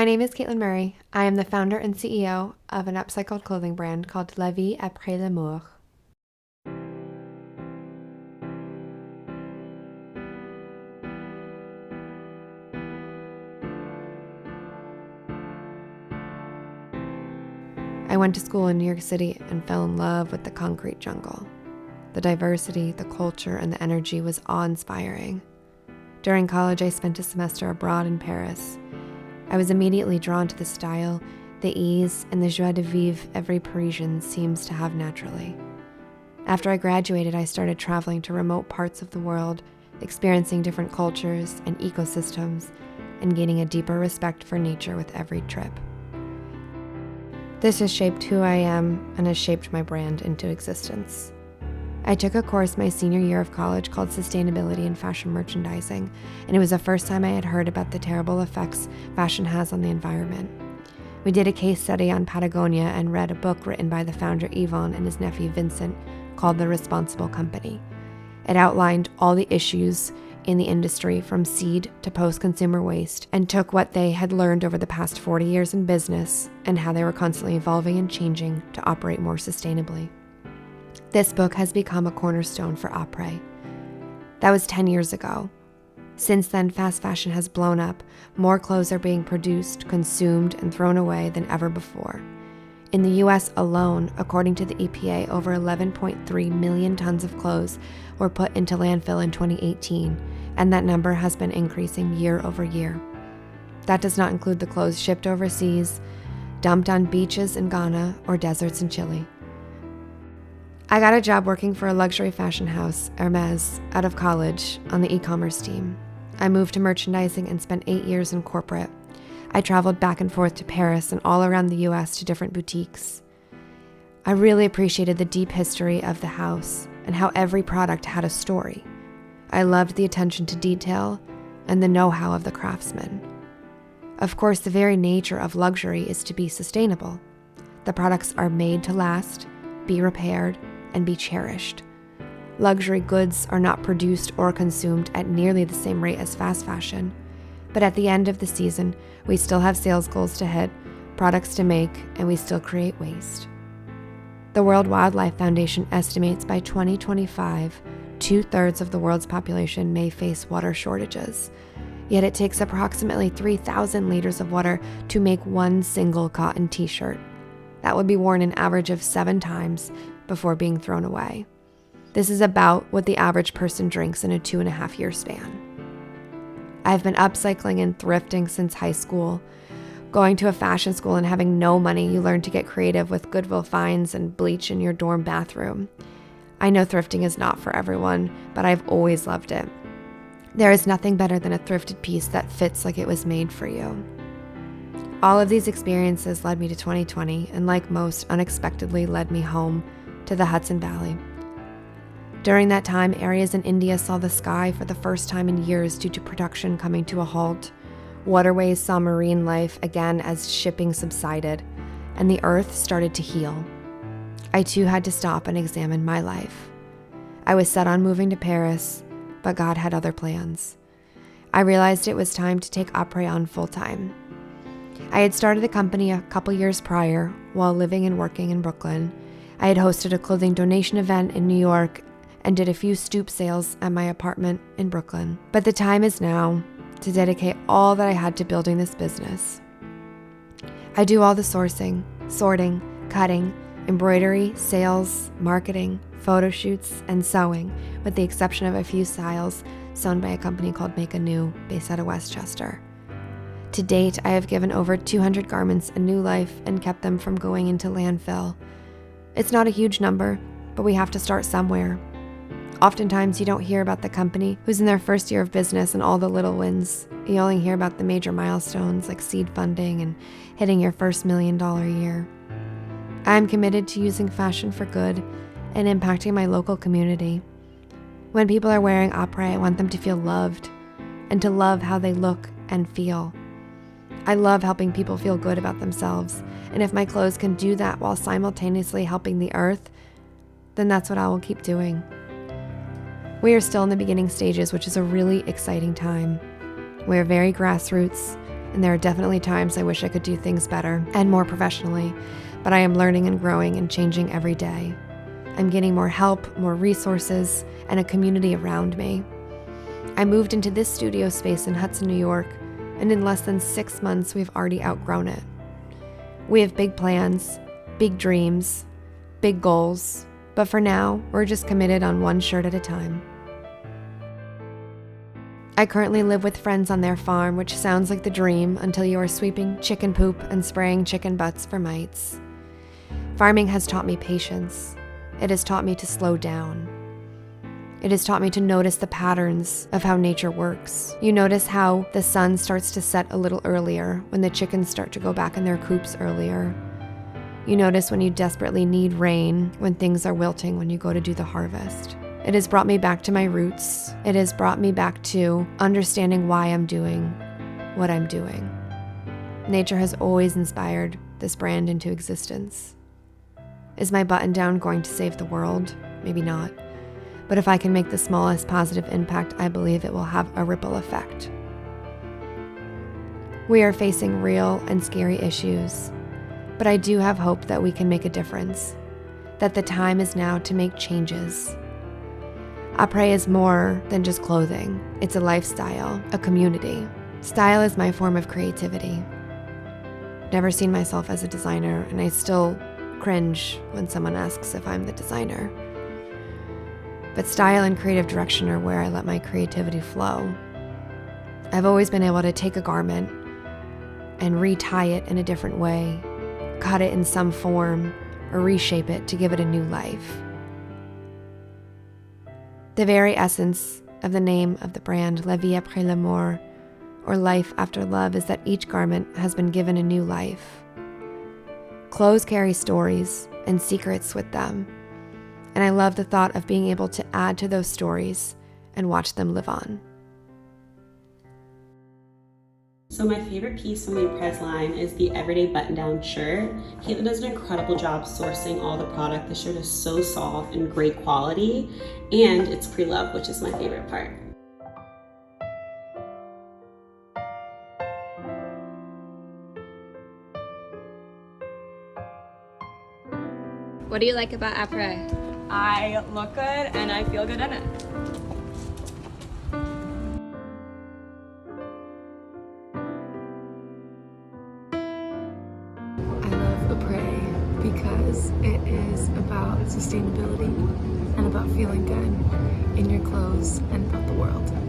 My name is Kaitlyn Murray. I am the founder and CEO of an upcycled clothing brand called Vie Après L'amour. I went to school in New York City and fell in love with the concrete jungle. The diversity, the culture, and the energy was awe-inspiring. During college, I spent a semester abroad in Paris. I was immediately drawn to the style, the ease, and the joie de vivre every Parisian seems to have naturally. After I graduated, I started traveling to remote parts of the world, experiencing different cultures and ecosystems, and gaining a deeper respect for nature with every trip. This has shaped who I am and has shaped my brand into existence. I took a course my senior year of college called Sustainability in Fashion Merchandising, and it was the first time I had heard about the terrible effects fashion has on the environment. We did a case study on Patagonia and read a book written by the founder Yvon and his nephew Vincent called The Responsible Company. It outlined all the issues in the industry from seed to post-consumer waste and took what they had learned over the past 40 years in business and how they were constantly evolving and changing to operate more sustainably. This book has become a cornerstone for Après. That was 10 years ago. Since then, fast fashion has blown up. More clothes are being produced, consumed, and thrown away than ever before. In the US alone, according to the EPA, over 11.3 million tons of clothes were put into landfill in 2018, and that number has been increasing year over year. That does not include the clothes shipped overseas, dumped on beaches in Ghana or deserts in Chile. I got a job working for a luxury fashion house, Hermes, out of college on the e-commerce team. I moved to merchandising and spent 8 years in corporate. I traveled back and forth to Paris and all around the US to different boutiques. I really appreciated the deep history of the house and how every product had a story. I loved the attention to detail and the know-how of the craftsmen. Of course, the very nature of luxury is to be sustainable. The products are made to last, be repaired, and be cherished. Luxury goods are not produced or consumed at nearly the same rate as fast fashion. But at the end of the season, we still have sales goals to hit, products to make, and we still create waste. The World Wildlife Foundation estimates by 2025, 2/3 of the world's population may face water shortages. Yet it takes approximately 3,000 liters of water to make one single cotton t-shirt. That would be worn an average of 7 times before being thrown away. This is about what the average person drinks in a 2.5-year span. I've been upcycling and thrifting since high school. Going to a fashion school and having no money, you learn to get creative with Goodwill finds and bleach in your dorm bathroom. I know thrifting is not for everyone, but I've always loved it. There is nothing better than a thrifted piece that fits like it was made for you. All of these experiences led me to 2020, and like most, unexpectedly led me home to the Hudson Valley. During that time, areas in India saw the sky for the first time in years due to production coming to a halt. Waterways saw marine life again as shipping subsided, and the earth started to heal. I too had to stop and examine my life. I was set on moving to Paris, but God had other plans. I realized it was time to take Après on full-time. I had started the company a couple years prior while living and working in Brooklyn. I had hosted a clothing donation event in New York and did a few stoop sales at my apartment in Brooklyn. But the time is now to dedicate all that I had to building this business. I do all the sourcing, sorting, cutting, embroidery, sales, marketing, photo shoots, and sewing, with the exception of a few styles sewn by a company called Make Anew, based out of Westchester. To date, I have given over 200 garments a new life and kept them from going into landfill. It's not a huge number, but we have to start somewhere. Oftentimes, you don't hear about the company who's in their first year of business and all the little wins. You only hear about the major milestones like seed funding and hitting your first $1 million year. I am committed to using fashion for good and impacting my local community. When people are wearing Après, I want them to feel loved and to love how they look and feel. I love helping people feel good about themselves, and if my clothes can do that while simultaneously helping the earth, then that's what I will keep doing. We are still in the beginning stages, which is a really exciting time. We are very grassroots, and there are definitely times I wish I could do things better and more professionally, but I am learning and growing and changing every day. I'm getting more help, more resources, and a community around me. I moved into this studio space in Hudson, New York, and in less than 6 months, we've already outgrown it. We have big plans, big dreams, big goals, but for now, we're just committed on one shirt at a time. I currently live with friends on their farm, which sounds like the dream until you are sweeping chicken poop and spraying chicken butts for mites. Farming has taught me patience. It has taught me to slow down. It has taught me to notice the patterns of how nature works. You notice how the sun starts to set a little earlier, when the chickens start to go back in their coops earlier. You notice when you desperately need rain, when things are wilting when you go to do the harvest. It has brought me back to my roots. It has brought me back to understanding why I'm doing what I'm doing. Nature has always inspired this brand into existence. Is my button down going to save the world? Maybe not. But if I can make the smallest positive impact, I believe it will have a ripple effect. We are facing real and scary issues, but I do have hope that we can make a difference, that the time is now to make changes. Après is more than just clothing. It's a lifestyle, a community. Style is my form of creativity. Never seen myself as a designer, and I still cringe when someone asks if I'm the designer. But style and creative direction are where I let my creativity flow. I've always been able to take a garment and retie it in a different way, cut it in some form, or reshape it to give it a new life. The very essence of the name of the brand, Vie Après L'amour, or life after love, is that each garment has been given a new life. Clothes carry stories and secrets with them, and I love the thought of being able to add to those stories and watch them live on. So my favorite piece from the Après line is the everyday button-down shirt. Kaitlyn does an incredible job sourcing all the product. The shirt is so soft and great quality, and it's pre-loved, which is my favorite part. What do you like about Après? I look good and I feel good in it. I love Après because it is about sustainability and about feeling good in your clothes and about the world.